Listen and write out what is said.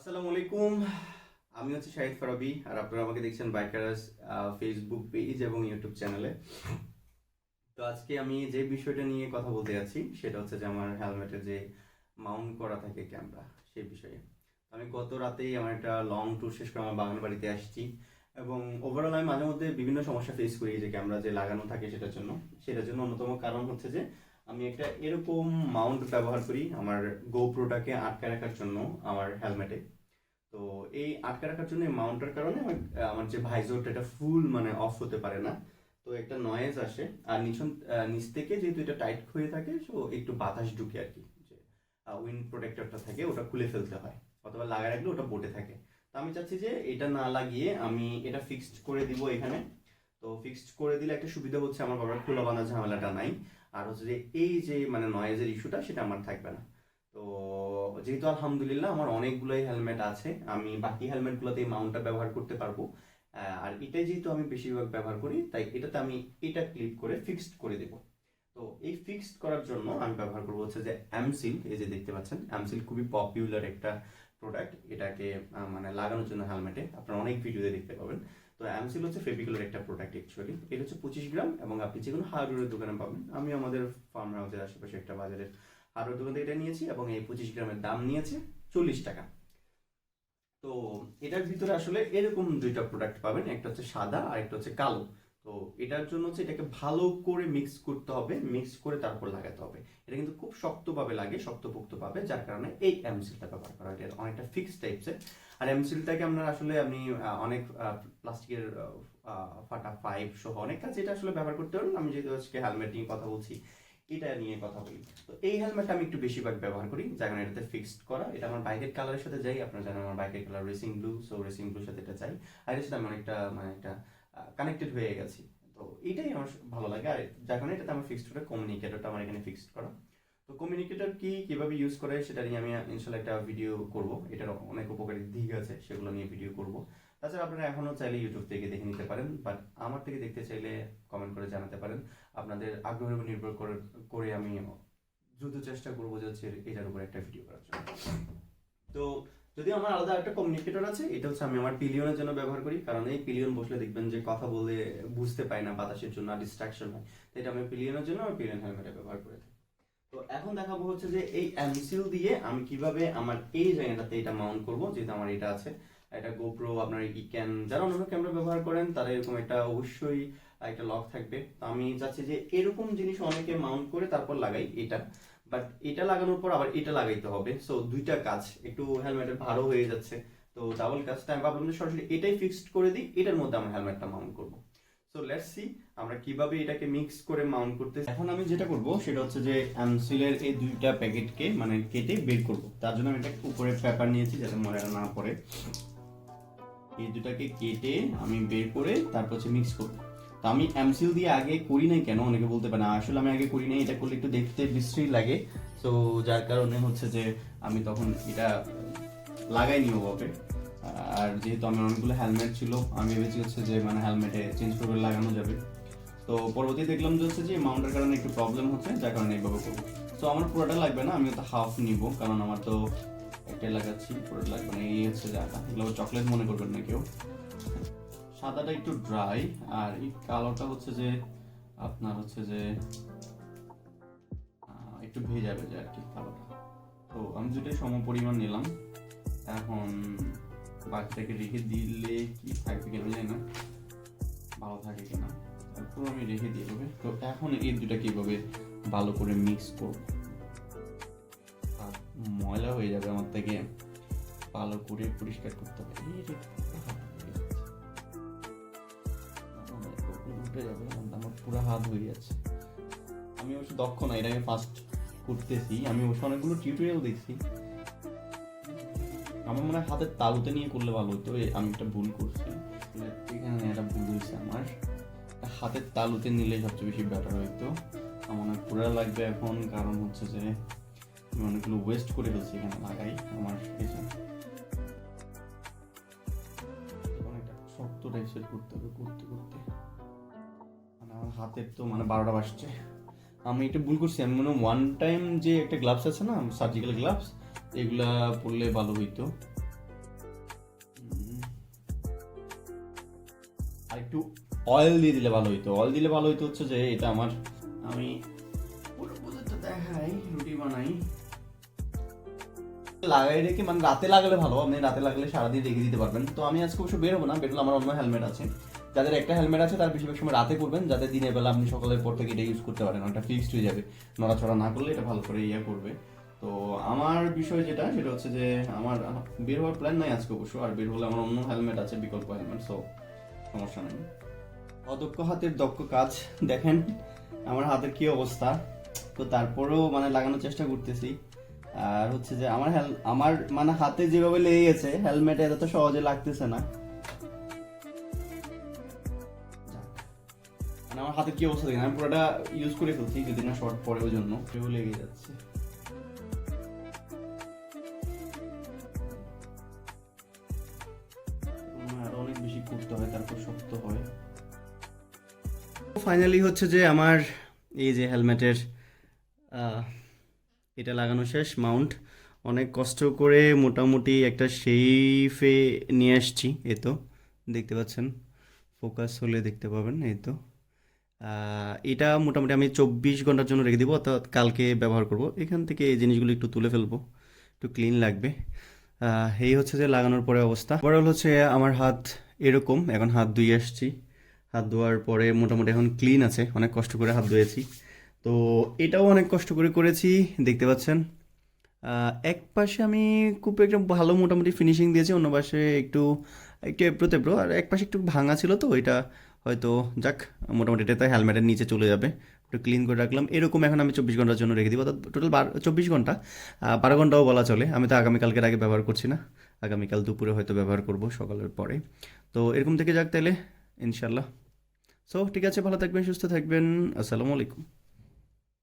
আসসালামু আলাইকুম। আমি হচ্ছে শাহিদ ফারাবি, আর আপনারা আমাকে দেখছেন বাইকার্স ফেসবুক পেজ এবং ইউটিউব চ্যানেলে। তো আজকে আমি যে বিষয়টা নিয়ে কথা বলতে যাচ্ছি সেটা হচ্ছে যে আমার হেলমেটে যে মাউন্ট করা থাকে ক্যামেরা, সেই বিষয়ে। আমি গত রাতেই আমার একটা লং ট্যুর শেষ করে আমার বাগান বাড়িতে আসছি, এবং ওভারঅল আমি মাঝে মধ্যে বিভিন্ন সমস্যা ফেস করি যে ক্যামেরা যে লাগানো থাকে সেটার জন্য অন্যতম কারণ হচ্ছে যে আমি একটা এরকম মাউন্ট ব্যবহার করি আমার গোপ্রোটাকে আটকে রাখার জন্য আমার হেলমেটে। তো এই আটকে রাখার জন্য এই মাউন্টের কারণে আমার আমার যে ভাইজরটা এটা ফুল মানে অফ হতে পারে না। তো একটা নয়েজ আসে, আর নিচ থেকে যেহেতু এটা টাইট হয়ে থাকে, সো একটু বাতাস ঢুকে আর কি, যে উইন্ড প্রোটেক্টরটা থাকে ওটা খুলে ফেলতে হয়, অথবা লাগায় রাখলে ওটা বোটে থাকে। তো আমি চাচ্ছি যে এটা না লাগিয়ে আমি এটা ফিক্সড করে দিব এখানে। তো ফিক্সড করে দিলে একটা সুবিধা হচ্ছে আমার বাবার খোলা বাঁধা ঝামেলাটা নাই, আর হচ্ছে যে এই যে মানে নয়েজের ইস্যুটা সেটা আমার থাকবে না। তো যেহেতু আলহামদুলিল্লাহ আমার অনেকগুলোই হেলমেট আছে, আমি বাকি হেলমেটগুলোতে এই মাউন্টটা ব্যবহার করতে পারবো। আর এটাই যেহেতু আমি বেশিরভাগ ব্যবহার করি, তাই এটাতে আমি এটা ক্লিপ করে ফিক্সড করে দেব। তো এই ফিক্সড করার জন্য আমি ব্যবহার করবো হচ্ছে যে এমসিল। এই যে দেখতে পাচ্ছেন, এমসিল খুবই পপুলার একটা প্রোডাক্ট। এটাকে মানে লাগানোর জন্য হেলমেটে আপনারা অনেক ভিডিওতে দেখতে পাবেন। তো এমসিল হচ্ছে ফেভিকলের একটা প্রোডাক্ট অ্যাকচুয়ালি। এটা হচ্ছে 25 গ্রাম, এবং আপনি যে কোনো হার্ডওয়্যারের দোকানে পাবেন। আমি আমাদের ফার্ম হাউসের আশেপাশে একটা বাজারের হার্ডওয়্যার দোকান থেকে এটা নিয়েছি, এবং এই 25 গ্রামের দাম নিয়েছে 40 টাকা। তো এটার ভিতরে আসলে এরকম দুইটা প্রোডাক্ট পাবেন, একটা হচ্ছে সাদা আর একটা হচ্ছে কালো। তো এটার জন্য হচ্ছে এটাকে ভালো করে মিক্স করতে হবে, মিক্স করে তারপর লাগাতে হবে। এটা কিন্তু খুব শক্তভাবে লাগে, শক্তপোক্তভাবে, যার কারণে এই এমসিলটা ব্যবহার করা হয়। এটা অনেকটা ফিক্সড টাইপসের। আর এমসিলটাকে আমরা আসলে আমি অনেক প্লাস্টিকের ফাটা পাইপ সহ অনেক কাজ এটা আসলে ব্যবহার করতে পারেন। আমি যেহেতু আজকে হেলমেট নিয়ে কথা বলছি, এটা নিয়ে কথা বলি। তো এই হেলমেটটা আমি একটু বেশিরভাগ ব্যবহার করি, যার কারণে এটাতে ফিক্সড করা। এটা আমার বাইকের কালারের সাথে যাই, আপনারা জানেন আমার বাইকের colour racing blue, so racing ব্লুর সাথে এটা চাই। আর এর সাথে আমি অনেকটা মানে একটা কানেক্টেড হয়ে গেছি। তো এটাই আমার ভালো লাগে, আর যার কারণে এটাতে আমার ফিক্সড করে কমিউনিকেটরটা আমার এখানে ফিক্সড করা। তো কমিউনিকেটর কি কিভাবে ইউজ করে সেটা নিয়ে আমি ইনশাল্লাহ একটা ভিডিও করব। এটার অনেক উপকারী দিক আছে, সেগুলো নিয়ে ভিডিও করব। তাছাড়া আপনারা এখনো চাইলে ইউটিউব থেকে দেখে নিতে পারেন, বাট আমার থেকে দেখতে চাইলে কমেন্ট করে জানাতে পারেন। আপনাদের আগ্রহের উপর নির্ভর করে আমি দ্রুত চেষ্টা করবো যে হচ্ছে এটার উপর একটা ভিডিও করার জন্য। তো যদি আমার আলাদা একটা কমিউনিকেটর আছে, এটা হচ্ছে আমি আমার পিলিয়নের জন্য ব্যবহার করি, কারণ এই পিলিয়ন বসলে দেখবেন যে কথা বলে বুঝতে পাই না, বাতাসের জন্য ডিস্ট্রাকশন হয়। তো এটা আমি পিলিয়নের জন্য আমার পিলিয়ন হেলমেটে ব্যবহার করে থাকি। তো এখন দেখাবো হচ্ছে যে এই এমসিল দিয়ে আমি কিভাবে আমার এই জায়গাটাতে এটা মাউন্ট করব, যেহেতু আমার এটা আছে। এটা গোপ্রো, আপনার ক্যান যারা অন্য ক্যামেরা ব্যবহার করেন তারা এরকম একটা অবশ্যই একটা লক থাকবে। তো আমি চাচ্ছি যে এরকম জিনিস অনেকে মাউন্ট করে তারপর লাগাই এটা, বাট এটা লাগানোর পর আবার এটা লাগাইতে হবে। সো দুইটা কাজ, একটু হেলমেটের ভারও হয়ে যাচ্ছে। তো ডাবল কাজটা আমি ভাবলাম যে সরাসরি এটাই ফিক্সড করে দিই, এটার মধ্যে আমার হেলমেটটা মাউন্ট করবো। সো লেটস সি আমরা কিভাবে এটাকে মিক্স করে মাউন্ট করতে। এখন আমি যেটা করব সেটা হচ্ছে যে এমসিলের এই দুইটা প্যাকেটকে মানে কেটে বের করব। তার জন্য আমি একটা উপরে পেপার নিয়েছি যাতে ময়লা না পড়ে। এই দুটাকে কেটে আমি বের করে তারপর হচ্ছে মিক্স করব। তো আমি এমসিল দিয়ে আগে করি নাই, কেন অনেকে বলতে পারে, আসলে আমি আগে করি নাই, এটা করলে একটু দেখতে বিশ্রী লাগে। তো যার কারণে হচ্ছে যে আমি তখন এটা লাগাইনি ওভাবে। আর যেহেতু আমার অনেকগুলো হেলমেট ছিল, আমি ভেবেছি হচ্ছে যে মানে হেলমেটে চেঞ্জ করে লাগানো যাবে। তো পরবর্তী দেখলাম যে হচ্ছে যে মাউন্টের কারণে একটু প্রবলেম হচ্ছে, যার কারণে এইভাবে করবো। তো আমার পুরোটা লাগবে না, আমি তো হাফ নিব, কারণ আমার তো একটাই লাগাচ্ছি, পুরোটা লাগবে না। এই হচ্ছে জায়গা, এগুলো চকলেট মনে করবেন না কেউ। সাদাটা একটু ড্রাই, আর এই কালোটা হচ্ছে যে আপনার হচ্ছে যে একটু ভেজা ভেজা আর কি কালোটা। তো আমি দুটোই সম পরিমাণ নিলাম। এখন বাকিটাকে রেখে দিলে কি থাকবে কিনা জানি না, ভালো থাকে কিনা, তারপর আমি রেখে দিয়ে দেবে। তো এখন এই দুটাকে এইভাবে ভালো করে মিক্স করব, আর ময়লা হয়ে যাবে, আমার থেকে ভালো করে পরিষ্কার করতে হবে। উঠে যাবে, আমার পুরো হাত হয়ে যাচ্ছে। আমি অবশ্য দক্ষ না, এটা আমি ফার্স্ট করতেছি। আমি অবশ্য অনেকগুলো টিউটোরিয়াল দেখছি। আমার মনে হয় হাতের তালুতে নিয়ে করলে ভালো হতো, আমি একটা ভুল করছি এখানে, একটা ভুল হয়েছে আমার। হাতের তালুতে নিলে সবচেয়ে বেশি বেটার হইতো। আমার অনেক পুরা লাগবে এখন, কারণ হচ্ছে যে আমি অনেকগুলো ওয়েস্ট করে ফেলছি এখানে লাগাই আমার অনেকটা শক্ত টাইপের করতে হবে, করতে করতে মানে আমার হাতের তো মানে 12টা বাজছে। আমি এটা ভুল করছি, আমি মনে ওয়ান টাইম যে একটা গ্লাভস আছে না, সার্জিক্যাল গ্লাভস, এগুলা পরলে ভালো হইতো। আর একটু অয়েল দিয়ে দিলে ভালো হইতো। অয়েল দিলে ভালো হইতো হচ্ছে যে এটা আমি পুরো তো দেখাই, রুটি বানাই, লাগাই রেখে মানে রাতে লাগালে ভালো, আপনি রাতে লাগলে সারাদিন রেখে দিতে পারবেন। তো আমি আজকে অবশ্য বেরোবো না, বেরোলে আমার অন্য হেলমেট আছে, যাদের একটা হেলমেট আছে তার বেশিরভাগ সময় রাতে করবেন, যাতে দিনের বেলা আপনি সকালের পর থেকে এটা ইউজ করতে পারেন, ওটা ফিক্সড হয়ে যাবে, নড়াচড়া না করলে এটা ভালো করে করবে। তো আমার বিষয় যেটা সেটা হচ্ছে যে আমার বের হওয়ার প্ল্যান নাই আজকে অবশ্য, আর বের হলে আমার অন্য হেলমেট আছে, বিকল্প হেলমেট, সো সমস্যা নেই। অদক্ষ হাতের দক্ষ কাজ, দেখেন আমার হাতের কি অবস্থা। তো তারপরেও মানে লাগানোর চেষ্টা করতেছি। আর হচ্ছে যে আমার মানে হাতে যেভাবে লেগে গেছে, হেলমেটে এত তো সহজে লাগতেছে না। মানে আমার হাতে কি অবস্থা দেখেন, আমি পুরোটা ইউজ করে ফেলছি, যদি না শর্ট পরে ওই জন্য সেও লেগে যাচ্ছে। আর অনেক বেশি করতে হয়, তারপর শক্ত হয়। ফাইনালি হচ্ছে যে আমার এই যে হেলমেটের এটা লাগানো শেষ, মাউন্ট অনেক কষ্ট করে মোটামুটি একটা শেপে নিয়ে আসছি। এই তো দেখতে পাচ্ছেন, ফোকাস হলে দেখতে পাবেন, এই তো। এটা মোটামুটি আমি 24 ঘন্টার জন্য রেখে দিব, অর্থাৎ কালকে ব্যবহার করব। এখান থেকে এই জিনিসগুলো একটু তুলে ফেলবো, একটু ক্লিন লাগবে। এই হচ্ছে যে লাগানোর পরে অবস্থা। ওভারঅল হচ্ছে আমার হাত এরকম, এখন হাত ধুয়ে আসছি, হাত ধোয়ার পরে মোটামুটি এখন ক্লিন আছে, অনেক কষ্ট করে হাত ধুয়েছি। তো এটাও অনেক কষ্ট করে করেছি, দেখতে পাচ্ছেন। এক পাশে আমি খুব একটা ভালো মোটামুটি ফিনিশিং দিয়েছি, অন্য পাশে একটু একটু এবড়ো তেবড়ো, আর এক পাশে একটু ভাঙা ছিল, তো এটা হয়তো যাক, মোটামুটি এটা তো হেলমেটের নিচে চলে যাবে। একটু ক্লিন করে রাখলাম, এরকম এখন আমি 24 ঘন্টার জন্য রেখে দিব, অর্থাৎ টোটাল 24 ঘন্টা, 12 ঘন্টাও বলা চলে। আমি তো আগামীকালকের আগে ব্যবহার করছি না, আগামীকাল দুপুরে হয়তো ব্যবহার করব সকালের পরে। তো এরকম থেকে যাক তাইলে, ইনশাল্লাহ। সো ঠিক আছে, ভালো থাকবেন, সুস্থ থাকবেন, আসসালামু আলাইকুম।